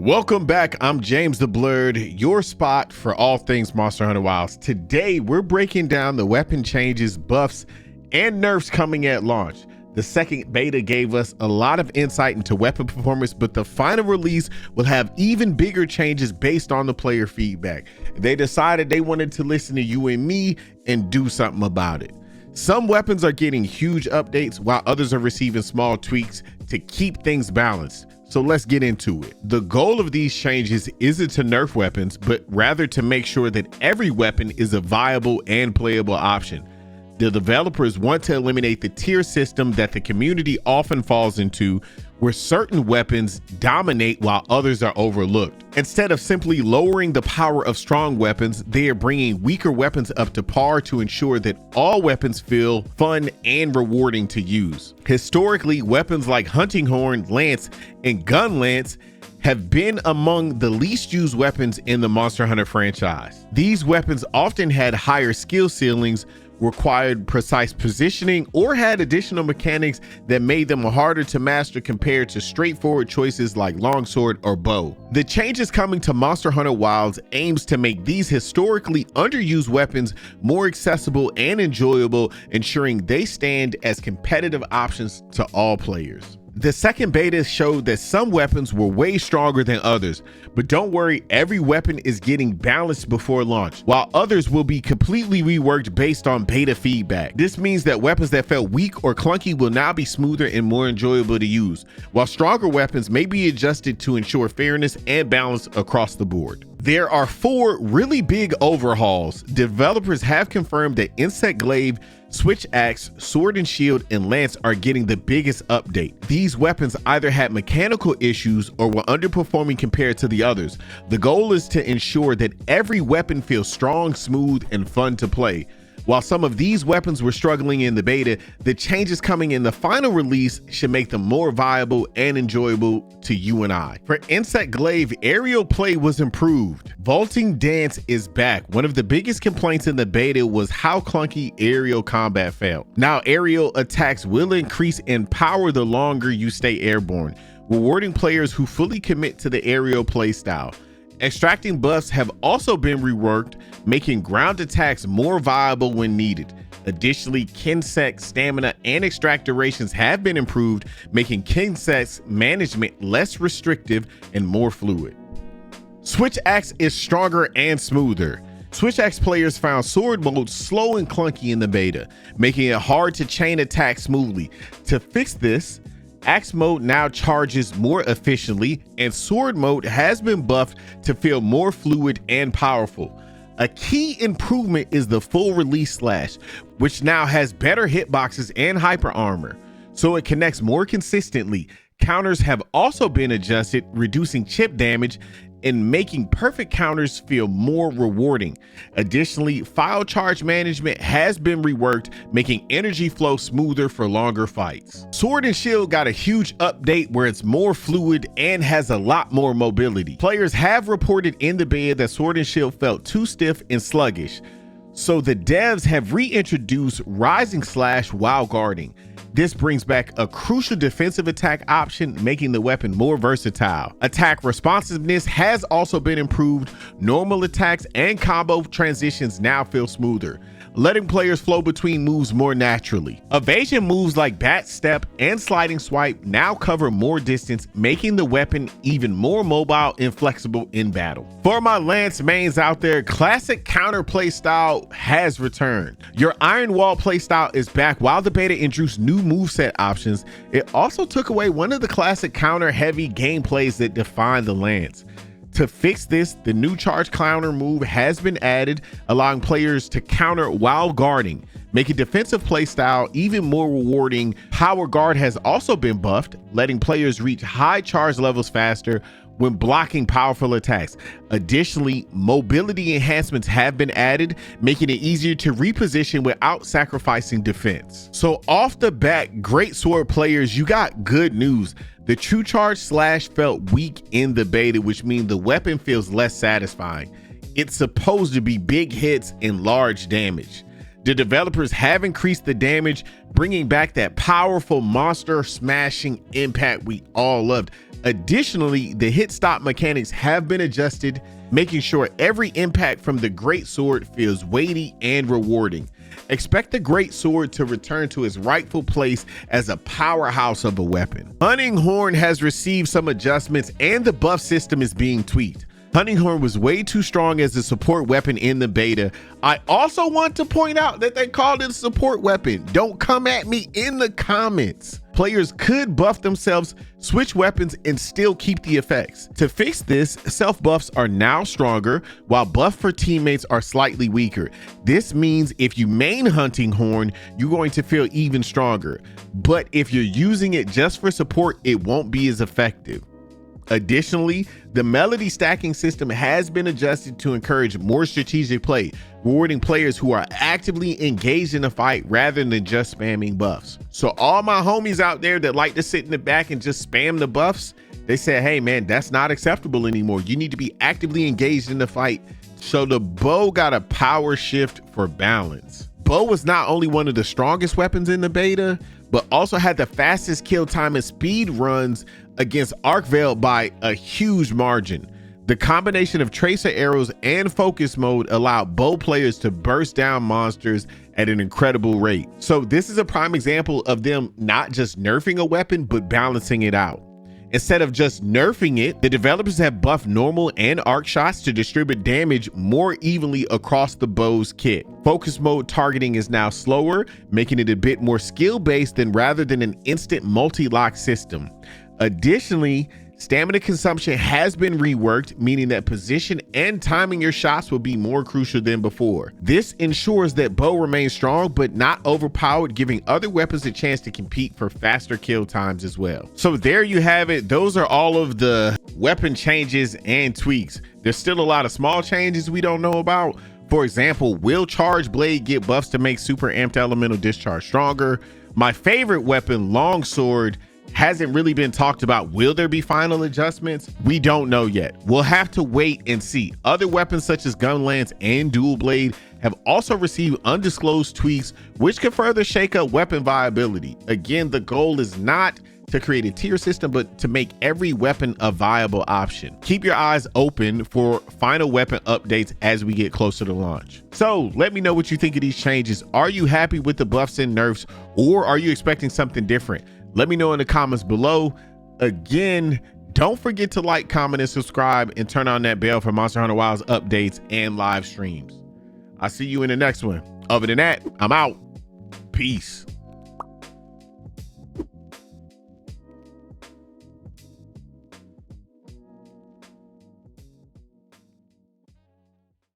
Welcome back. I'm James the Blurred, your spot for all things Monster Hunter Wilds. Today, we're breaking down the weapon changes, buffs, and nerfs coming at launch. The second beta gave us a lot of insight into weapon performance, but the final release will have even bigger changes based on the player feedback. They decided they wanted to listen to you and me and do something about it. Some weapons are getting huge updates while others are receiving small tweaks to keep things balanced. So let's get into it. The goal of these changes isn't to nerf weapons, but rather to make sure that every weapon is a viable and playable option. The developers want to eliminate the tier system that the community often falls into, where certain weapons dominate while others are overlooked. Instead of simply lowering the power of strong weapons, they are bringing weaker weapons up to par to ensure that all weapons feel fun and rewarding to use. Historically, weapons like Hunting Horn, Lance, and Gun Lance have been among the least used weapons in the Monster Hunter franchise. These weapons often had higher skill ceilings, required precise positioning, or had additional mechanics that made them harder to master compared to straightforward choices like longsword or bow. The changes coming to Monster Hunter Wilds aims to make these historically underused weapons more accessible and enjoyable, ensuring they stand as competitive options to all players. The second beta showed that some weapons were way stronger than others, but don't worry, every weapon is getting balanced before launch, while others will be completely reworked based on beta feedback. This means that weapons that felt weak or clunky will now be smoother and more enjoyable to use, while stronger weapons may be adjusted to ensure fairness and balance across the board. There are 4 really big overhauls. Developers have confirmed that Insect Glaive, Switch Axe, Sword and Shield, and Lance are getting the biggest update. These weapons either had mechanical issues or were underperforming compared to the others. The goal is to ensure that every weapon feels strong, smooth, and fun to play. While some of these weapons were struggling in the beta, the changes coming in the final release should make them more viable and enjoyable to you and I. For Insect Glaive, aerial play was improved. Vaulting Dance is back. One of the biggest complaints in the beta was how clunky aerial combat felt. Now aerial attacks will increase in power the longer you stay airborne, rewarding players who fully commit to the aerial playstyle. Extracting buffs have also been reworked, making ground attacks more viable when needed. Additionally, Kinsect stamina and extract durations have been improved, making Kinsect's management less restrictive and more fluid. Switch Axe is stronger and smoother. Switch Axe players found sword mode slow and clunky in the beta, making it hard to chain attack smoothly. To fix this, Axe mode now charges more efficiently, and sword mode has been buffed to feel more fluid and powerful. A key improvement is the full release slash, which now has better hitboxes and hyper armor, so it connects more consistently. Counters have also been adjusted, reducing chip damage and making perfect counters feel more rewarding. Additionally, file charge management has been reworked, making energy flow smoother for longer fights. Sword and Shield got a huge update where it's more fluid and has a lot more mobility. Players have reported in the beta that Sword and Shield felt too stiff and sluggish, so the devs have reintroduced Rising Slash while guarding. This brings back a crucial defensive attack option, making the weapon more versatile. Attack responsiveness has also been improved. Normal attacks and combo transitions now feel smoother, letting players flow between moves more naturally. Evasion moves like Bat Step and Sliding Swipe now cover more distance, making the weapon even more mobile and flexible in battle. For my Lance mains out there, classic counter playstyle has returned. Your Iron Wall playstyle is back. While the beta introduced new moveset options, it also took away one of the classic counter heavy gameplays that define the Lance. To fix this, the new charge counter move has been added, allowing players to counter while guarding, making defensive playstyle even more rewarding. Power Guard has also been buffed, letting players reach high charge levels faster when blocking powerful attacks. Additionally, mobility enhancements have been added, making it easier to reposition without sacrificing defense. So off the bat, great sword players, you got good news. The True Charge Slash felt weak in the beta, which means the weapon feels less satisfying. It's supposed to be big hits and large damage. The developers have increased the damage, bringing back that powerful monster smashing impact we all loved. Additionally, the hit stop mechanics have been adjusted, making sure every impact from the great sword feels weighty and rewarding. Expect the great sword to return to its rightful place as a powerhouse of a weapon. Hunting Horn has received some adjustments and the buff system is being tweaked. Hunting Horn was way too strong as a support weapon in the beta. I also want to point out that they called it a support weapon. Don't come at me in the comments. Players could buff themselves, switch weapons, and still keep the effects. To fix this, self buffs are now stronger, while buff for teammates are slightly weaker. This means if you main Hunting Horn, you're going to feel even stronger. But if you're using it just for support, it won't be as effective. Additionally, the melody stacking system has been adjusted to encourage more strategic play, rewarding players who are actively engaged in a fight rather than just spamming buffs. So all my homies out there that like to sit in the back and just spam the buffs, they said, hey man, that's not acceptable anymore. You need to be actively engaged in the fight. So the bow got a power shift for balance. Bow was not only one of the strongest weapons in the beta, but also had the fastest kill time and speed runs against Arc Veil by a huge margin. The combination of tracer arrows and focus mode allowed bow players to burst down monsters at an incredible rate. So this is a prime example of them not just nerfing a weapon, but balancing it out. Instead of just nerfing it, the developers have buffed normal and arc shots to distribute damage more evenly across the bow's kit. Focus mode targeting is now slower, making it a bit more skill-based rather than an instant multi-lock system. Additionally, stamina consumption has been reworked, meaning that position and timing your shots will be more crucial than before. This ensures that bow remains strong but not overpowered, giving other weapons a chance to compete for faster kill times as well. So there you have it. Those are all of the weapon changes and tweaks. There's still a lot of small changes we don't know about. For example, will Charge Blade get buffs to make Super Amped Elemental Discharge stronger? My favorite weapon, Longsword, hasn't really been talked about. Will there be final adjustments? We don't know yet. We'll have to wait and see. Other weapons such as Gun Lance and Dual Blade have also received undisclosed tweaks, which could further shake up weapon viability. Again, the goal is not to create a tier system, but to make every weapon a viable option. Keep your eyes open for final weapon updates as we get closer to launch. So let me know what you think of these changes. Are you happy with the buffs and nerfs, or are you expecting something different? Let me know in the comments below. Again, don't forget to like, comment, and subscribe, and turn on that bell for Monster Hunter Wilds updates and live streams. I'll see you in the next one. Other than that, I'm out. Peace.